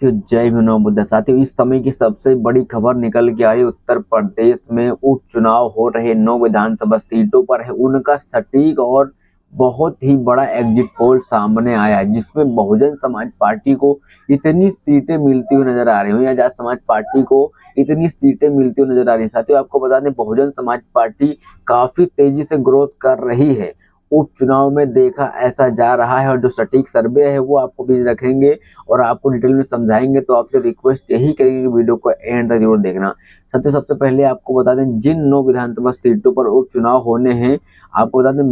जय भीम बुद्धा। साथियों, इस समय की सबसे बड़ी खबर निकल के आ रही उत्तर प्रदेश में उपचुनाव हो रहे 9 विधानसभा सीटों पर है। उनका सटीक और बहुत ही बड़ा एग्जिट पोल सामने आया है, जिसमें बहुजन समाज पार्टी को इतनी सीटें मिलती हुई नजर आ रही हैं या आजाद समाज पार्टी को इतनी सीटें मिलती हुई नजर आ रही हैं। साथियों, आपको बता दें, बहुजन समाज पार्टी काफी तेजी से ग्रोथ कर रही है। उपचुनाव में देखा ऐसा जा रहा है और जो सटीक सर्वे है वो आपको भी रखेंगे और आपको डिटेल में समझाएंगे। तो आपसे रिक्वेस्ट यही करेंगे कि वीडियो को एंड तक जरूर देखना। सबसे पहले आपको बता दें, जिन 9 विधानसभा सीटों पर उपचुनाव होने हैं, आपको बता दें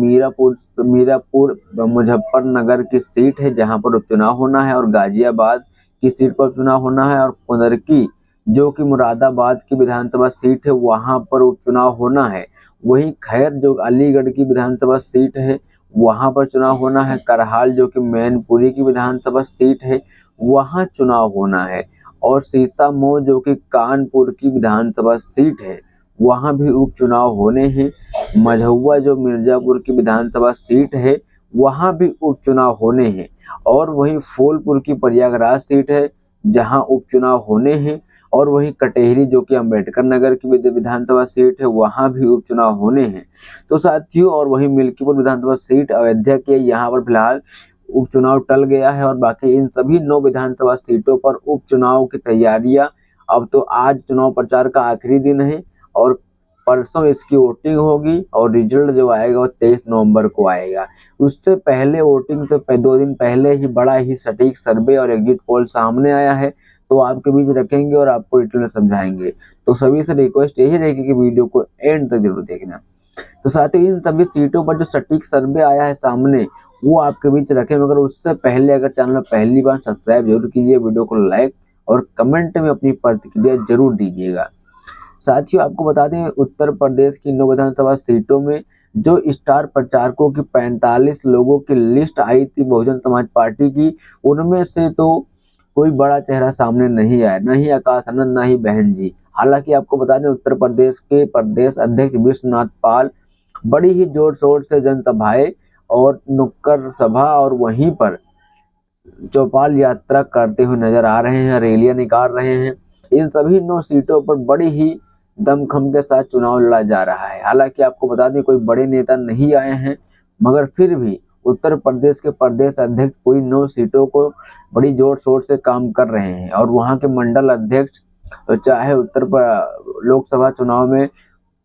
मीरापुर मुजफ्फरनगर की सीट है जहां पर उपचुनाव होना है, और गाजियाबाद की सीट पर उपचुनाव होना है, और पुनरकी जो कि मुरादाबाद की विधानसभा सीट है वहां पर उपचुनाव होना है। वही खैर जो अलीगढ़ की विधानसभा सीट है वहां पर चुनाव होना है। करहाल जो कि मैनपुरी की विधानसभा सीट है वहां चुनाव होना है, और सीसामऊ जो कि कानपुर की विधानसभा सीट है वहां भी उपचुनाव होने हैं। मझौवा जो मिर्जापुर की विधानसभा सीट है वहां भी उपचुनाव होने हैं, और वही फूलपुर की प्रयागराज सीट है जहां उपचुनाव होने हैं, और वही कटेहरी जो कि अंबेडकर नगर की विधानसभा सीट है वहां भी उपचुनाव होने हैं। तो साथियों, और वही मिल्कीपुर विधानसभा सीट अयोध्या की, यहाँ पर फिलहाल उपचुनाव टल गया है, और बाकी इन सभी 9 विधानसभा सीटों पर उपचुनाव की तैयारियां, अब तो आज चुनाव प्रचार का आखिरी दिन है और परसों इसकी वोटिंग होगी, और रिजल्ट जो आएगा वो 23 नवंबर को आएगा। उससे पहले वोटिंग से 2 दिन पहले ही बड़ा ही सटीक सर्वे और एग्जिट पोल सामने आया है, तो आपके बीच रखेंगे और आपको डिटेल में समझाएंगे। तो सभी से रिक्वेस्ट यही रहेगी कि वीडियो को एंड तक जरूर देखना। तो साथ ही इन सभी सीटों पर जो सटीक सर्वे आया है सामने वो आपके बीच रखें, मगर उससे पहले अगर चैनल में पहली बार सब्सक्राइब जरूर कीजिए, वीडियो को लाइक और कमेंट में अपनी प्रतिक्रिया जरूर दीजिएगा। साथियों, आपको बता दें, उत्तर प्रदेश की 9 विधानसभा सीटों में जो स्टार प्रचारकों की 45 लोगों की लिस्ट आई थी बहुजन समाज पार्टी की, उनमें से तो कोई बड़ा चेहरा सामने नहीं आया, न ही आकाश आनंद, न ही बहन जी। हालांकि आपको बता दें, उत्तर प्रदेश के प्रदेश अध्यक्ष विश्वनाथ पाल बड़ी ही जोर शोर से जनसभाएं और नुक्कड़ सभा और वहीं पर चौपाल यात्रा करते हुए नजर आ रहे हैं, रैलियां निकाल रहे हैं। इन सभी 9 सीटों पर बड़ी ही दमखम के साथ चुनाव लड़ा जा रहा है। हालांकि आपको बता दें, कोई बड़े नेता नहीं आए हैं, मगर फिर भी उत्तर प्रदेश के प्रदेश अध्यक्ष पूरी 9 सीटों को बड़ी जोर शोर से काम कर रहे हैं, और वहां के मंडल अध्यक्ष, चाहे लोकसभा चुनाव में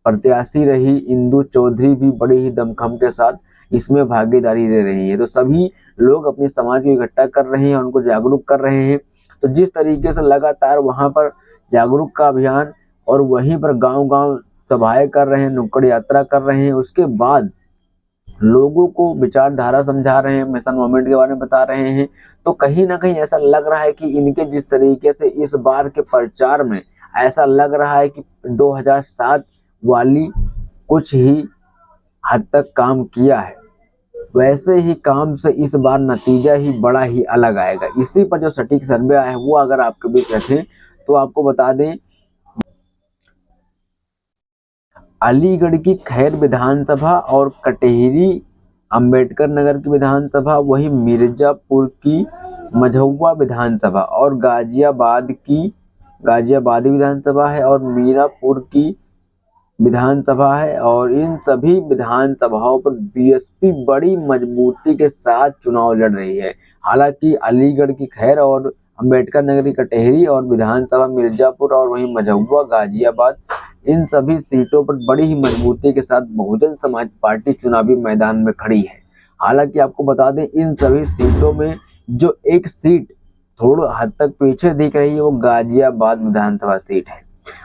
प्रत्याशी रही इंदु चौधरी, भी बड़े ही दमखम के साथ इसमें भागीदारी ले रही है। तो सभी लोग अपने समाज को इकट्ठा कर रहे हैं, उनको जागरूक कर रहे हैं। तो जिस तरीके से लगातार वहां पर जागरूक का अभियान और वहीं पर गांव-गांव सभाएं कर रहे हैं, नुक्कड़ यात्रा कर रहे हैं, उसके बाद लोगों को विचारधारा समझा रहे हैं, मिशन मूवमेंट के बारे में बता रहे हैं, तो कहीं ना कहीं ऐसा लग रहा है कि इनके जिस तरीके से इस बार के प्रचार में ऐसा लग रहा है कि 2007 वाली कुछ ही हद तक काम किया है, वैसे ही काम से इस बार नतीजा ही बड़ा ही अलग आएगा। इसी पर जो सटीक सर्वे आया है वो अगर आपके बीच रखें तो आपको बता दें, अलीगढ़ की खैर विधानसभा और कटेहरी अंबेडकर नगर की विधानसभा, वही मिर्जापुर की मझौवा विधानसभा और गाजियाबादी विधानसभा है, और मीरापुर की विधानसभा है। और इन सभी विधानसभाओं पर बीएसपी बड़ी मजबूती के साथ चुनाव लड़ रही है। हालांकि अलीगढ़ की खैर और अंबेडकर नगर की कटेहरी और विधानसभा मिर्जापुर और वहीं मझौवा गाजियाबाद, इन सभी सीटों पर बड़ी ही मजबूती के साथ बहुजन समाज पार्टी चुनावी मैदान में खड़ी है। हालांकि आपको बता दें, इन सभी सीटों में जो एक सीट थोड़ा हद तक पीछे दिख रही है वो गाजियाबाद विधानसभा सीट है।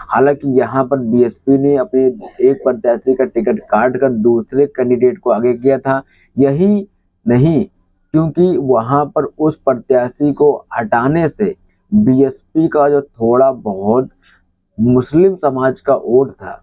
हालांकि यहाँ पर बीएसपी ने अपने एक प्रत्याशी का टिकट काट कर दूसरे कैंडिडेट को आगे किया था। यही नहीं, क्योंकि वहां पर उस प्रत्याशी को हटाने से बीएसपी का जो थोड़ा बहुत मुस्लिम समाज का वोट था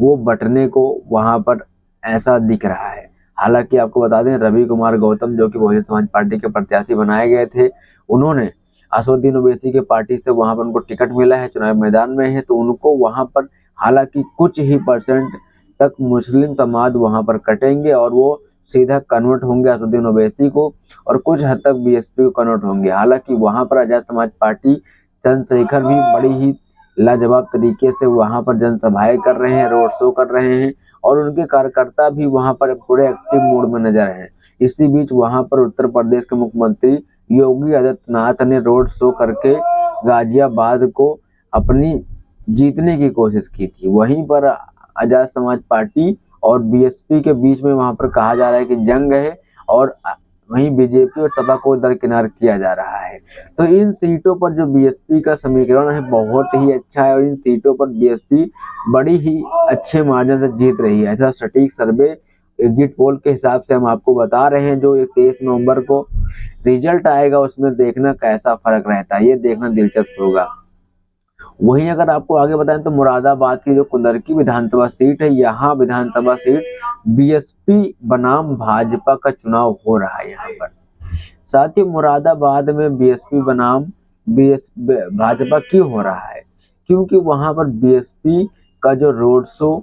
वो बंटने को वहां पर ऐसा दिख रहा है। हालांकि आपको बता दें, रवि कुमार गौतम जो कि बहुजन समाज पार्टी के प्रत्याशी बनाए गए थे, उन्होंने असदुद्दीन ओवैसी के पार्टी से वहां पर उनको टिकट मिला है, चुनाव मैदान में है, तो उनको वहां पर हालांकि कुछ ही % तक मुस्लिम समाज वहां पर कटेंगे और वो सीधा कन्वर्ट होंगे असदुद्दीन ओवैसी को और कुछ हद तक बीएसपी को कन्वर्ट होंगे। हालांकि वहां पर आजाद समाज पार्टी चंद्रशेखर भी बड़ी ही लाजवाब तरीके से वहां पर जनसभाएं कर रहे हैं, रोड शो कर रहे हैं और उनके कार्यकर्ता भी वहां पर पूरे एक्टिव मोड में नजर हैं। इसी बीच वहां पर उत्तर प्रदेश के मुख्यमंत्री योगी आदित्यनाथ ने रोड शो करके गाजियाबाद को अपनी जीतने की कोशिश की थी। वहीं पर आजाद समाज पार्टी और बीएसपी के बीच में वहां पर कहा जा रहा है कि जंग है और वहीं बीजेपी और सपा को दरकिनार किया जा रहा है। तो इन सीटों पर जो बीएसपी का समीकरण है बहुत ही अच्छा है और इन सीटों पर बीएसपी बड़ी ही अच्छे मार्जिन से जीत रही है। ऐसा सटीक सर्वे एग्जिट पोल के हिसाब से हम आपको बता रहे हैं। जो 23 नवंबर को रिजल्ट आएगा उसमें देखना कैसा फर्क रहता है, ये देखना दिलचस्प होगा। वहीं अगर आपको आगे बताएं तो मुरादाबाद की जो कुंदरकी विधानसभा सीट है, यहाँ विधानसभा सीट बीएसपी बनाम भाजपा का चुनाव हो रहा है। यहाँ पर साथ ही मुरादाबाद में बीएसपी बनाम भाजपा क्यों हो रहा है, क्योंकि वहां पर बीएसपी का जो रोड शो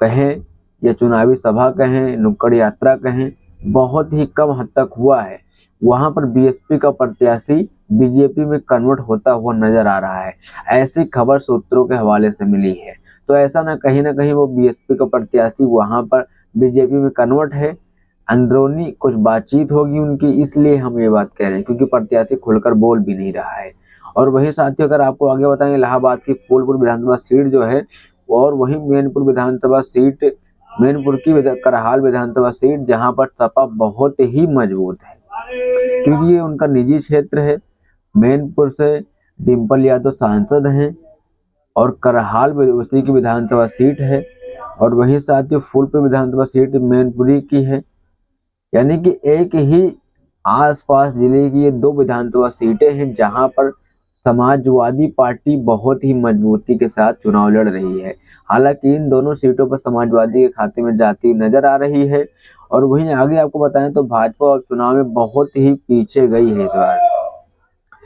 कहें या चुनावी सभा कहें, नुक्कड़ यात्रा कहें, बहुत ही कम हद तक हुआ है। वहां पर बीएसपी का प्रत्याशी बीजेपी में कन्वर्ट होता हुआ नजर आ रहा है, ऐसी खबर सूत्रों के हवाले से मिली है। तो ऐसा ना कहीं वो बीएसपी का प्रत्याशी वहां पर बीजेपी में कन्वर्ट है, अंदरूनी कुछ बातचीत होगी उनकी, इसलिए हम ये बात कह रहे हैं, क्योंकि प्रत्याशी खुलकर बोल भी नहीं रहा है। और वही साथियों अगर आपको आगे बताएं, इलाहाबाद की फूलपुर विधानसभा सीट जो है और वही मैनपुर विधानसभा सीट, मैनपुर की करहाल विधानसभा सीट, जहां पर सपा बहुत ही मजबूत है क्योंकि ये उनका निजी क्षेत्र है। मैनपुर से डिम्पल यादव सांसद हैं और करहाल उसी की विधानसभा सीट है और वही साथियों फूलपुर विधानसभा सीट मैनपुरी की है। यानी कि एक ही आसपास जिले की ये दो विधानसभा सीटें हैं जहां पर समाजवादी पार्टी बहुत ही मजबूती के साथ चुनाव लड़ रही है। हालांकि इन दोनों सीटों पर समाजवादी के खाते में जाती हुई नजर आ रही है। और वहीं आगे आपको बताएं तो भाजपा और चुनाव में बहुत ही पीछे गई है। इस बार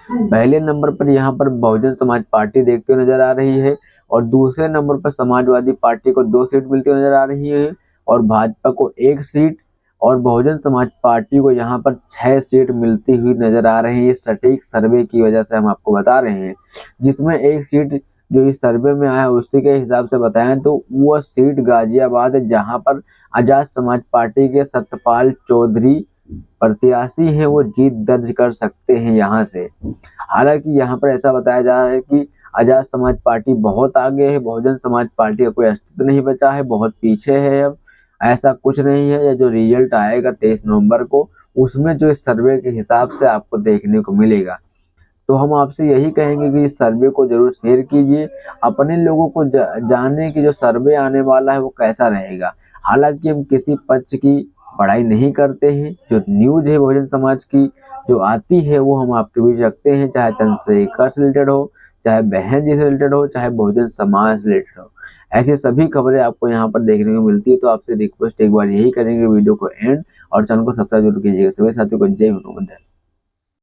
पहले नंबर पर यहाँ पर बहुजन समाज पार्टी देखते हुए नजर आ रही है और दूसरे नंबर पर समाजवादी पार्टी को 2 सीट मिलती हुई नजर आ रही है और भाजपा को 1 सीट और बहुजन समाज पार्टी को यहाँ पर 6 सीट मिलती हुई नजर आ रही है। ये सटीक सर्वे की वजह से हम आपको बता रहे हैं, जिसमें 1 सीट जो इस सर्वे में आया उसी के हिसाब से बताएं तो वो सीट गाजियाबाद है, जहां पर आजाद समाज पार्टी के सत्यपाल चौधरी प्रत्याशी हैं, वो जीत दर्ज कर सकते हैं यहाँ से। हालांकि यहाँ पर ऐसा बताया जा रहा है कि आजाद समाज पार्टी बहुत आगे है, बहुजन समाज पार्टी का कोई अस्तित्व नहीं बचा है, बहुत पीछे है। अब ऐसा कुछ नहीं है। या जो रिजल्ट आएगा 23 नवंबर को, उसमें जो इस सर्वे के हिसाब से आपको देखने को मिलेगा। तो हम आपसे यही कहेंगे कि इस सर्वे को जरूर शेयर कीजिए, अपने लोगों को जाने कि जो सर्वे आने वाला है वो कैसा रहेगा। हालांकि हम किसी पक्ष की पढ़ाई नहीं करते हैं, जो न्यूज है बहुजन समाज की जो आती है वो हम आपके बीच रखते हैं, चाहे चंद्रशेखर से रिलेटेड हो, चाहे बहन जी से रिलेटेड हो, चाहे बहुजन समाज से रिलेटेड हो। ऐसी सभी खबरें आपको यहाँ पर देखने को मिलती है। तो आपसे रिक्वेस्ट एक बार यही करेंगे, वीडियो को एंड और चैनल को सब्सक्राइब जरूर कीजिएगा। सभी साथियों को जय हिंद।